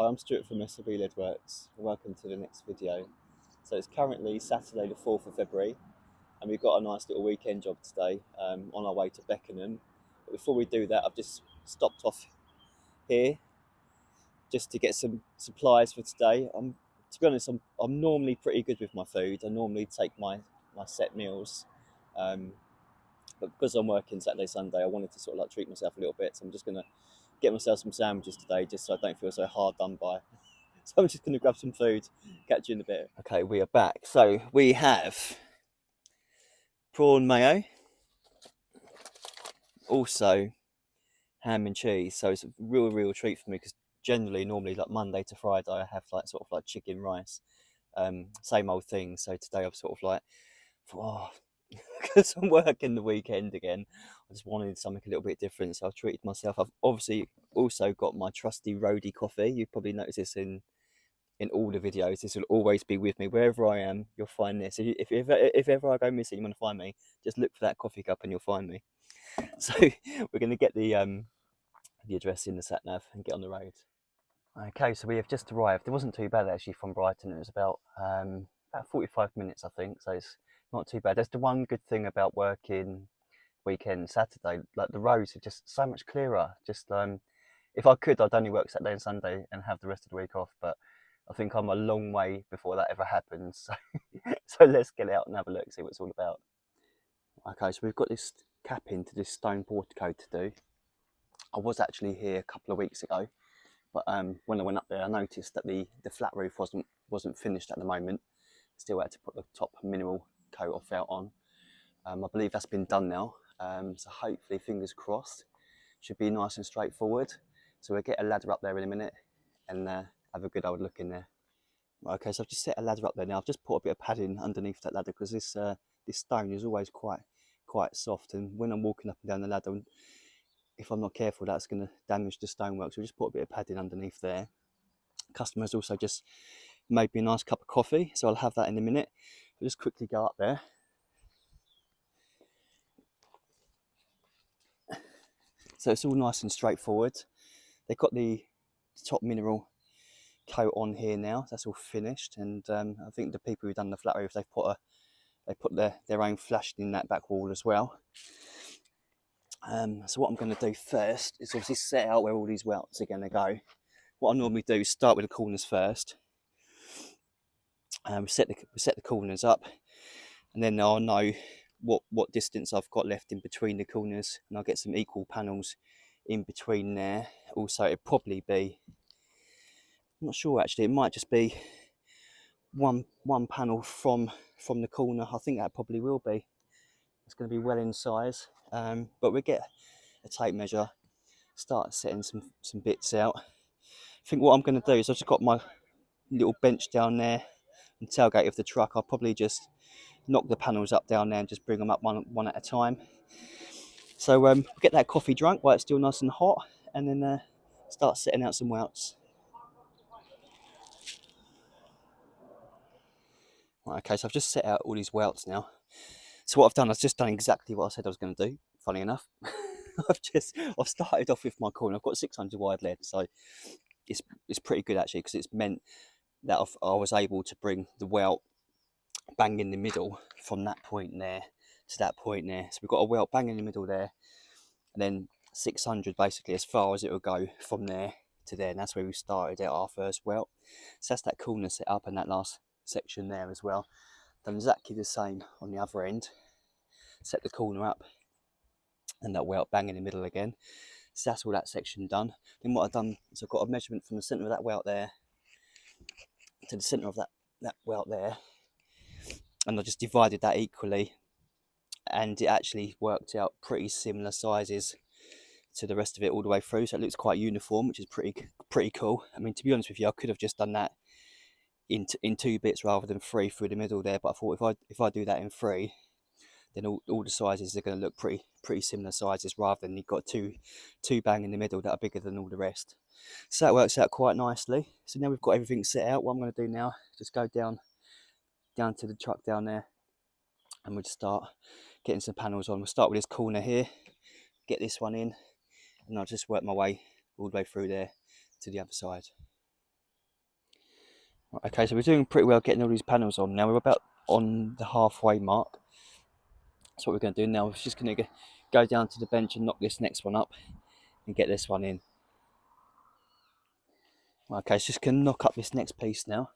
Hi, I'm Stuart from SB Leadworks. Welcome to the next video. So it's currently Saturday the 4th of February and we've got a nice little weekend job today on our way to Beckenham. But before we do that, I've just stopped off here just to get some supplies for today. To be honest, I'm normally pretty good with my food. I normally take my set meals. But because I'm working Saturday, Sunday, I wanted to sort of like treat myself a little bit. So I'm just going to get myself some sandwiches today just so I don't feel so hard done by. So I'm just going to grab some food, catch you in a bit. Okay, we are back. So we have prawn mayo, also ham and cheese. So it's a real treat for me because generally, normally like Monday to Friday, I have like sort of like chicken rice, same old thing. So today I've sort of like, because I'm working the weekend again, I just wanted something a little bit different. So I've treated myself. I've obviously also got my trusty roadie coffee. You've probably noticed this in all the videos. This will always be with me wherever I am. You'll find this. If ever I go missing, you want to find me, just look for that coffee cup and you'll find me. So we're going to get the address in the sat nav and get on the road. Okay, so we have just arrived. It wasn't too bad actually from Brighton. It was about 45 minutes, I think. So it's not too bad. That's the one good thing about working weekend Saturday. Like the roads are just so much clearer. Just if I could, I'd only work Saturday and Sunday and have the rest of the week off. But I think I'm a long way before that ever happens. So, so let's get out and have a look, see what it's all about. Okay, so we've got this cap into this stone portico to do. I was actually here a couple of weeks ago, but when I went up there, I noticed that the flat roof wasn't finished at the moment. Still had to put the top minimal coat of felt on. I believe that's been done now. So hopefully, fingers crossed, should be nice and straightforward. So we'll get a ladder up there in a minute and have a good old look in there. Okay, so I've just set a ladder up there now. I've just put a bit of padding underneath that ladder because this stone is always quite soft, and when I'm walking up and down the ladder, if I'm not careful, that's going to damage the stonework. So we just put a bit of padding underneath there. Customers also just made me a nice cup of coffee, so I'll have that in a minute. I'll just quickly go up there. So it's all nice and straightforward. They've got the top mineral coat on here now. That's all finished, and I think the people who've done the flat roof, they put their own flashing in that back wall as well. So what I'm going to do first is obviously set out where all these welts are going to go. What I normally do is start with the corners first. We set the corners up, and then I'll know what distance I've got left in between the corners, and I'll get some equal panels in between there. Also, it'd probably be, I'm not sure actually, it might just be one panel from the corner. I think that probably will be. It's going to be well in size, but we'll get a tape measure, start setting some bits out. I think what I'm going to do is I've just got my little bench down there and tailgate of the truck. I'll probably just knock the panels up down there and just bring them up one at a time. So we'll get that coffee drunk while it's still nice and hot, and then start setting out some welts. Right, okay, so I've just set out all these welts now. So what I've just done exactly what I said I was going to do, funny enough. I've started off with my corner. I've got 600 wide lead, so it's pretty good actually, because it's meant that I was able to bring the welt bang in the middle from that point there to that point there. So we've got a welt bang in the middle there, and then 600 basically as far as it will go from there to there, and that's where we started at our first welt. So that's that corner set up, and that last section there as well. Done exactly the same on the other end. Set the corner up, and that welt bang in the middle again. So that's all that section done. Then what I've done is I've got a measurement from the centre of that welt there to the centre of that welt there, and I just divided that equally, and it actually worked out pretty similar sizes to the rest of it all the way through, so it looks quite uniform, which is pretty cool. I mean, to be honest with you, I could have just done that in two bits rather than three through the middle there, but I thought if I do that in three, then all the sizes are going to look pretty similar sizes, rather than you've got two bang in the middle that are bigger than all the rest. So that works out quite nicely. So now we've got everything set out. What I'm going to do now is just go down to the truck down there, and we'll just start getting some panels on. We'll start with this corner here, get this one in, and I'll just work my way all the way through there to the other side. Okay, so we're doing pretty well getting all these panels on now. We're about on the halfway mark. So what we're going to do now is just going to go down to the bench and knock this next one up and get this one in. Okay, so just going to knock up this next piece now.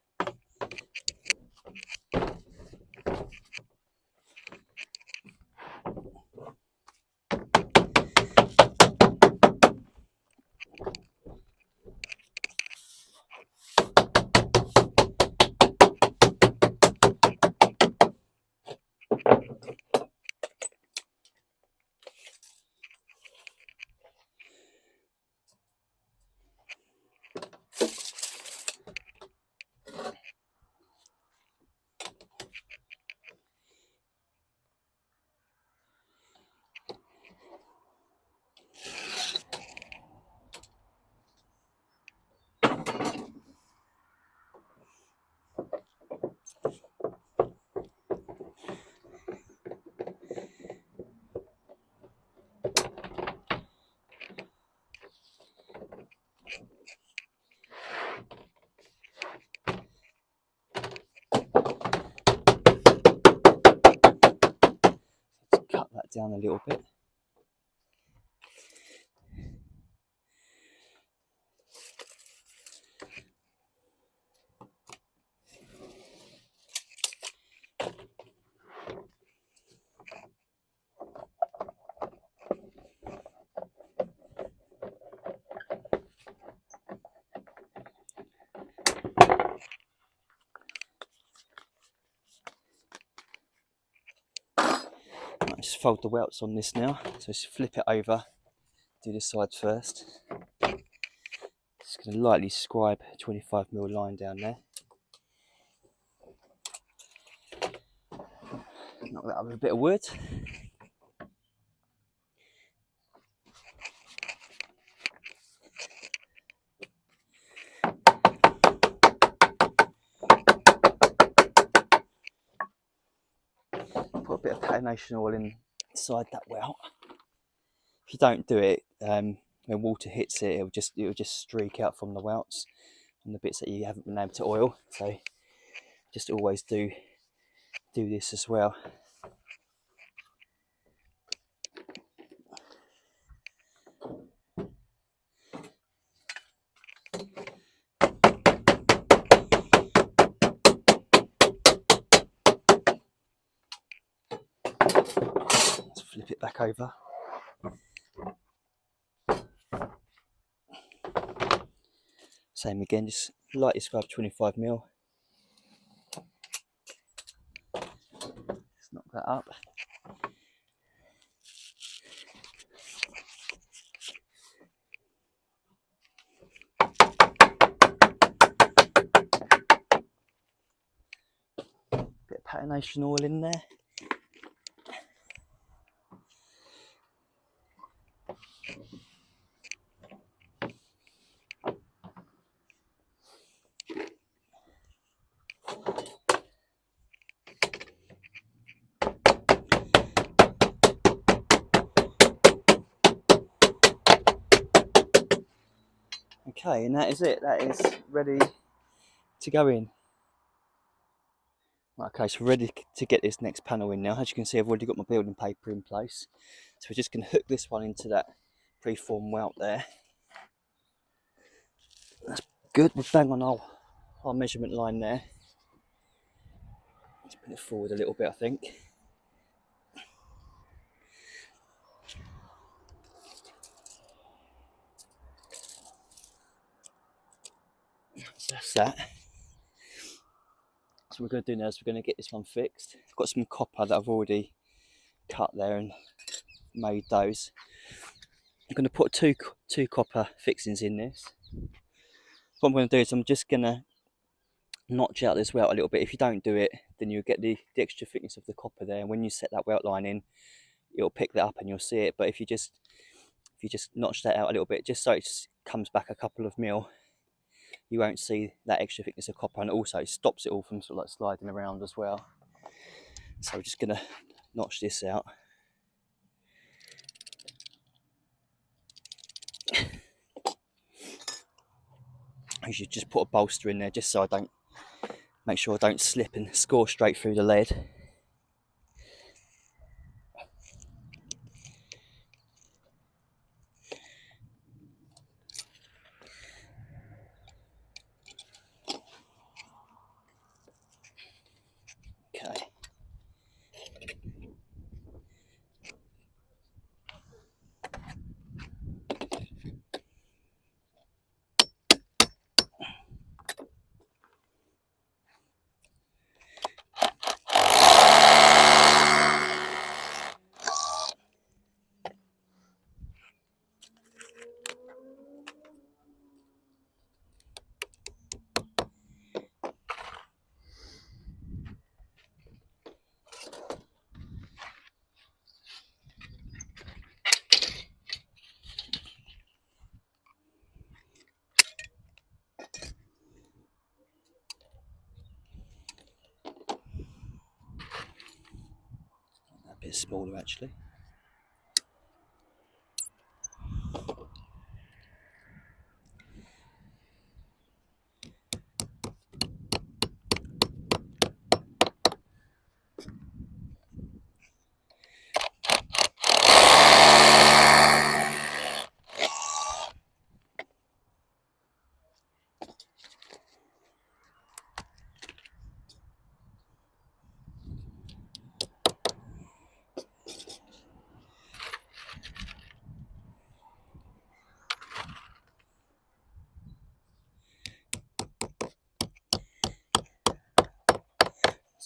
Cut that down a little bit. Right, just fold the welts on this now. So just flip it over, do this side first. Just going to lightly scribe a 25mm line down there. Knock that up with a bit of wood. Put a bit of patination oil inside that welt. If you don't do it, when water hits it, it'll just streak out from the welts and the bits that you haven't been able to oil. So just always do this as well. Let's flip it back over. Same again, just lightly scrub 25mm. Just knock that up. Bit of patination oil in there. Okay, and that is it. That is ready to go in. Okay, so we're ready to get this next panel in now. As you can see, I've already got my building paper in place. So we're just going to hook this one into that preform welt there. That's good. We'll bang on our measurement line there. Let's put it forward a little bit, I think. So that's that. So what we're going to do now is we're going to get this one fixed. I've got some copper that I've already cut there and made those. I'm going to put two copper fixings in this. What I'm going to do is I'm just going to notch out this welt a little bit. If you don't do it, then you'll get the extra thickness of the copper there, and when you set that welt line in, it'll pick that up and you'll see it. But if you just notch that out a little bit, just so it comes back a couple of mil, you won't see that extra thickness of copper, and also it stops it all from sort of like sliding around as well. So we're just going to notch this out. I should just put a bolster in there just so I don't Make sure I don't slip and score straight through the lead. Okay. A bit smaller actually.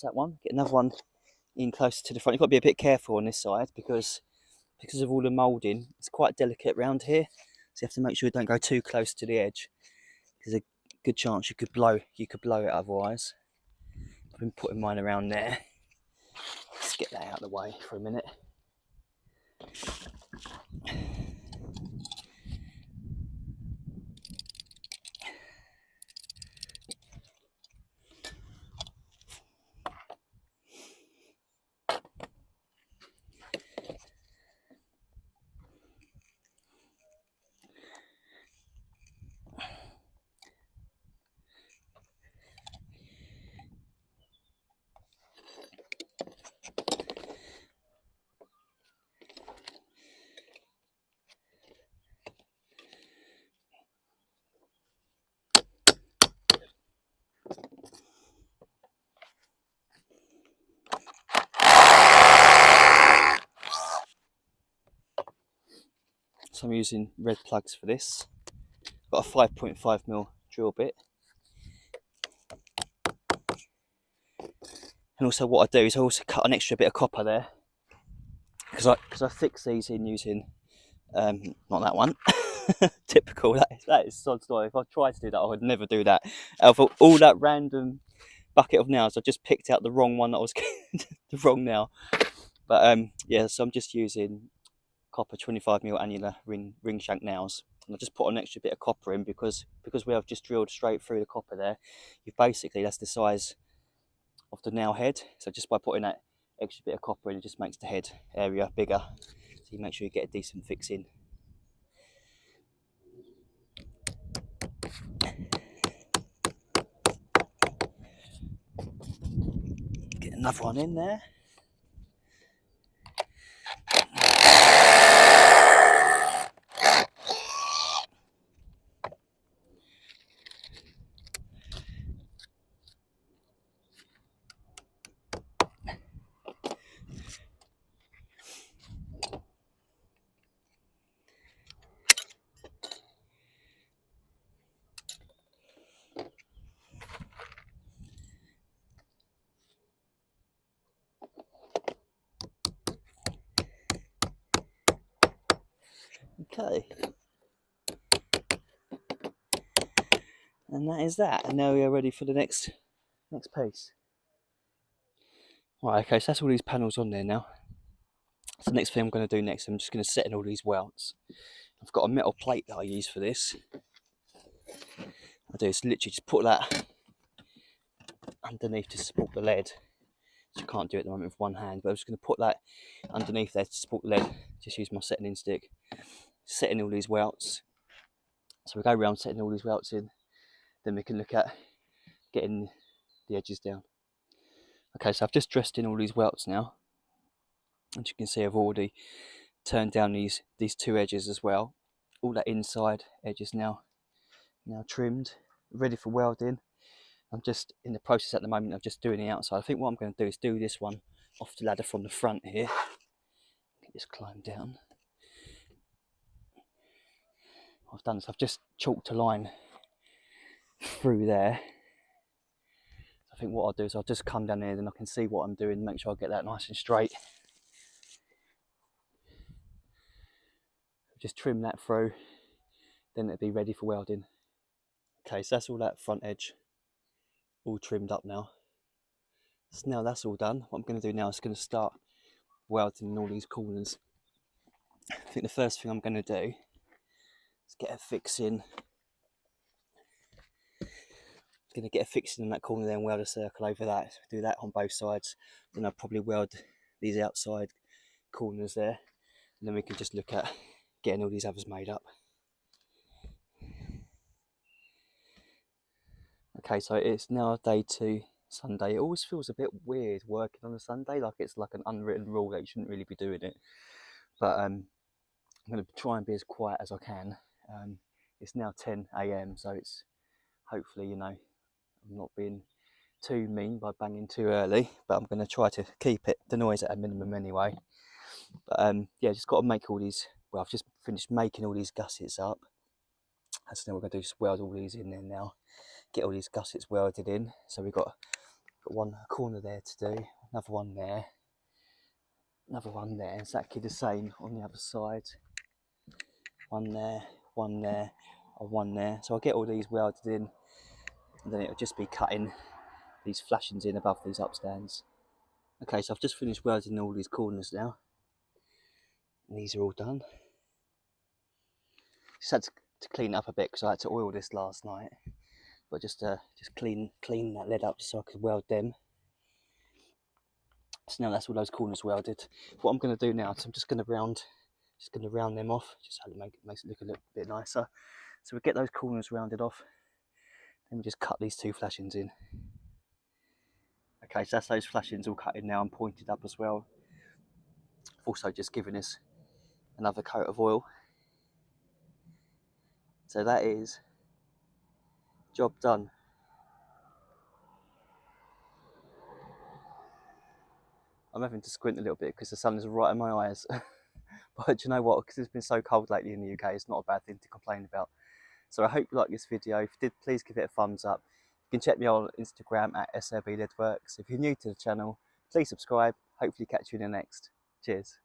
That's that one. Get another one in closer to the front. You've got to be a bit careful on this side because of all the moulding. It's quite delicate around here, so you have to make sure you don't go too close to the edge. There's a good chance you could blow it otherwise. I've been putting mine around there. Let's get that out of the way for a minute. So I'm using red plugs for this. Got a 5.5mm drill bit. And also what I do is I also cut an extra bit of copper there. Because I fix these in using, not that one. Typical, that is sod story. If I tried to do that, I would never do that. Out of all that random bucket of nails, I just picked out the wrong one that was the wrong nail. But yeah, so I'm just using copper 25mm annular ring shank nails, and I just put an extra bit of copper in because we have just drilled straight through the copper there. You basically, that's the size of the nail head, so just by putting that extra bit of copper in, it just makes the head area bigger, so you make sure you get a decent fix in. Get another one in there. Okay, and that is that, and now we are ready for the next piece. Right, okay, so that's all these panels on there now. So the next thing I'm going to do next, I'm just going to set in all these welds. I've got a metal plate that I use for this. I do is literally just put that underneath to support the lead. So you can't do it at the moment with one hand, but I'm just going to put that underneath there to support the lead. Just use my setting in stick. Setting all these welts. So we go around setting all these welts in. Then we can look at getting the edges down. Okay, so I've just dressed in all these welts now. As you can see, I've already turned down these two edges as well. All that inside edge is now trimmed, ready for welding. I'm just in the process at the moment of just doing the outside. I think what I'm going to do is do this one off the ladder from the front here. Just climb down. I've done this. I've just chalked a line through there. I think what I'll do is I'll just come down there, then I can see what I'm doing, make sure I get that nice and straight. Just trim that through, then it'll be ready for welding. Okay, so that's all that front edge all trimmed up now. So now that's all done, what I'm going to do now is going to start welding in all these corners. I think the first thing I'm going to do is get a fix in. I'm going to get a fix in that corner, then weld a circle over that. Do that on both sides. Then I'll probably weld these outside corners there. And then we can just look at getting all these others made up. Okay, so it's now day 2, Sunday. It always feels a bit weird working on a Sunday, like it's like an unwritten rule that you shouldn't really be doing it. But I'm going to try and be as quiet as I can. It's now 10 AM, so it's hopefully, you know, I'm not being too mean by banging too early, but I'm going to try to keep the noise at a minimum anyway. But yeah, just got to make all these, well, I've just finished making all these gussets up. So now we're going to just weld all these in there now, get all these gussets welded in. So we've got one corner there to do, another one there, another one there, exactly the same on the other side. One there, one there, and one there. So I'll get all these welded in, and then it'll just be cutting these flashings in above these upstands. Okay, so I've just finished welding all these corners now. And these are all done. Just had to clean it up a bit because I had to oil this last night. But just clean that lead up so I could weld them. So now that's all those corners welded. What I'm going to do now is I'm just going to round them off, just so it makes it look a little bit nicer. So we get those corners rounded off, then we just cut these two flashings in. Okay, so that's those flashings all cut in now and pointed up as well. I've also just given this another coat of oil. So that is job done. I'm having to squint a little bit because the sun is right in my eyes. But do you know what? Because it's been so cold lately in the UK, it's not a bad thing to complain about. So I hope you like this video. If you did, please give it a thumbs up. You can check me on Instagram at SRB Leadworks. If you're new to the channel, please subscribe. Hopefully catch you in the next. Cheers.